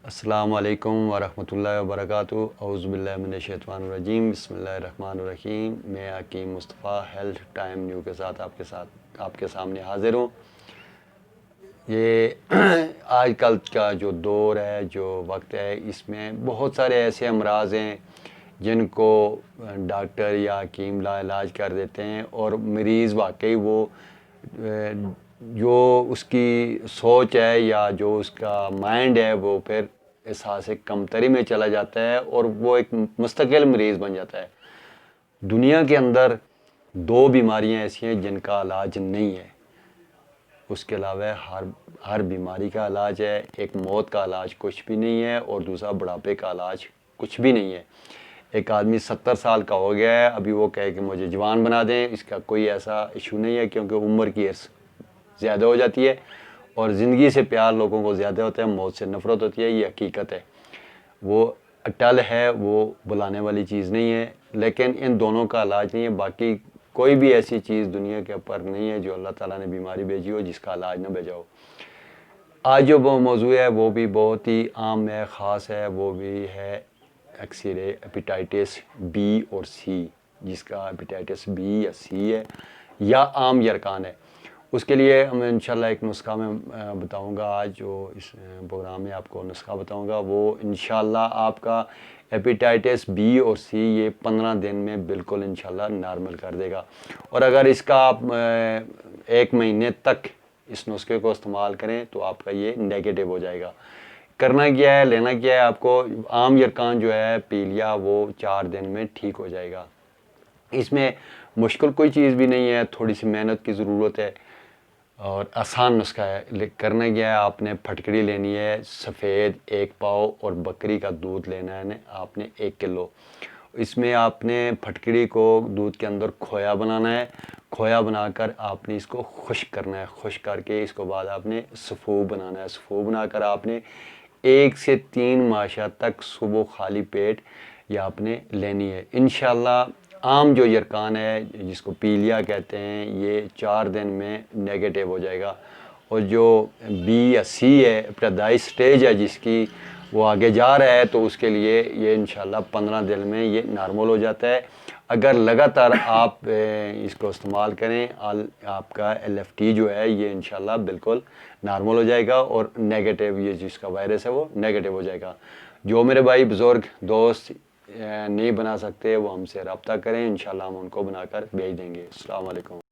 السلام علیکم ورحمۃ اللہ وبرکاتہ۔ اعوذ باللہ من الشیطان الرجیم، بسم اللہ الرحمن الرحیم۔ میں حکیم مصطفیٰ ہیلتھ ٹائم نیو کے ساتھ آپ کے سامنے حاضر ہوں۔ یہ آج کل کا جو دور ہے، جو وقت ہے، اس میں بہت سارے ایسے امراض ہیں جن کو ڈاکٹر یا حکیم لا علاج کر دیتے ہیں، اور مریض واقعی وہ جو اس کی سوچ ہے یا جو اس کا مائنڈ ہے وہ پھر احساس کمتری میں چلا جاتا ہے اور وہ ایک مستقل مریض بن جاتا ہے۔ دنیا کے اندر دو بیماریاں ایسی ہیں جن کا علاج نہیں ہے، اس کے علاوہ ہر بیماری کا علاج ہے۔ ایک موت کا علاج کچھ بھی نہیں ہے، اور دوسرا بڑھاپے کا علاج کچھ بھی نہیں ہے۔ ایک آدمی 70 سال کا ہو گیا ہے، ابھی وہ کہے کہ مجھے جوان بنا دیں، اس کا کوئی ایسا ایشو نہیں ہے، کیونکہ عمر کی عرص زیادہ ہو جاتی ہے اور زندگی سے پیار لوگوں کو زیادہ ہوتا ہے، موت سے نفرت ہوتی ہے۔ یہ حقیقت ہے، وہ اٹل ہے، وہ بلانے والی چیز نہیں ہے، لیکن ان دونوں کا علاج نہیں ہے۔ باقی کوئی بھی ایسی چیز دنیا کے اوپر نہیں ہے جو اللہ تعالیٰ نے بیماری بھیجی ہو جس کا علاج نہ بھیجا ہو۔ آج جو وہ موضوع ہے وہ بھی بہت ہی عام ہے، خاص ہے، وہ بھی ہے ایکسرے ہیپیٹائٹس بی اور سی، جس کا ہیپیٹائٹس بی یا سی ہے یا عام یرقان ہے۔ اس کے لیے میں انشاءاللہ ایک نسخہ میں بتاؤں گا، آج جو اس پروگرام میں آپ کو نسخہ بتاؤں گا وہ انشاءاللہ آپ کا ہیپیٹائٹس بی اور سی یہ 15 دن میں بالکل انشاءاللہ نارمل کر دے گا۔ اور اگر اس کا آپ 1 مہینے تک اس نسخے کو استعمال کریں تو آپ کا یہ نیگیٹو ہو جائے گا۔ کرنا کیا ہے، لینا کیا ہے آپ کو، عام یرقان جو ہے پی لیا وہ 4 دن میں ٹھیک ہو جائے گا۔ اس میں مشکل کوئی چیز بھی نہیں ہے، تھوڑی سی محنت کی ضرورت ہے اور آسان نسخہ ہے۔ کرنا کیا ہے، آپ نے پھٹکڑی لینی ہے سفید 1 پاؤ، اور بکری کا دودھ لینا ہے آپ نے 1 کلو۔ اس میں آپ نے پھٹکڑی کو دودھ کے اندر کھویا بنانا ہے، کھویا بنا کر آپ نے اس کو خشک کرنا ہے، خشک کر کے اس کو بعد آپ نے سفوف بنانا ہے، سفوف بنا کر آپ نے 1 سے 3 ماشا تک صبح خالی پیٹ یہ آپ نے لینی ہے۔ انشاءاللہ عام جو یرقان ہے جس کو پیلیا کہتے ہیں یہ 4 دن میں نیگیٹو ہو جائے گا، اور جو بی یا سی ہے ابتدائی سٹیج ہے جس کی وہ آگے جا رہا ہے تو اس کے لیے یہ انشاءاللہ 15 دن میں یہ نارمل ہو جاتا ہے۔ اگر لگاتار آپ اس کو استعمال کریں، آپ کا LFT جو ہے یہ انشاءاللہ بالکل نارمل ہو جائے گا، اور نیگیٹو یہ جس کا وائرس ہے وہ نیگیٹو ہو جائے گا۔ جو میرے بھائی بزرگ دوست نہیں بنا سکتے وہ ہم سے رابطہ کریں، انشاءاللہ ہم ان کو بنا کر بھیج دیں گے۔ السلام علیکم۔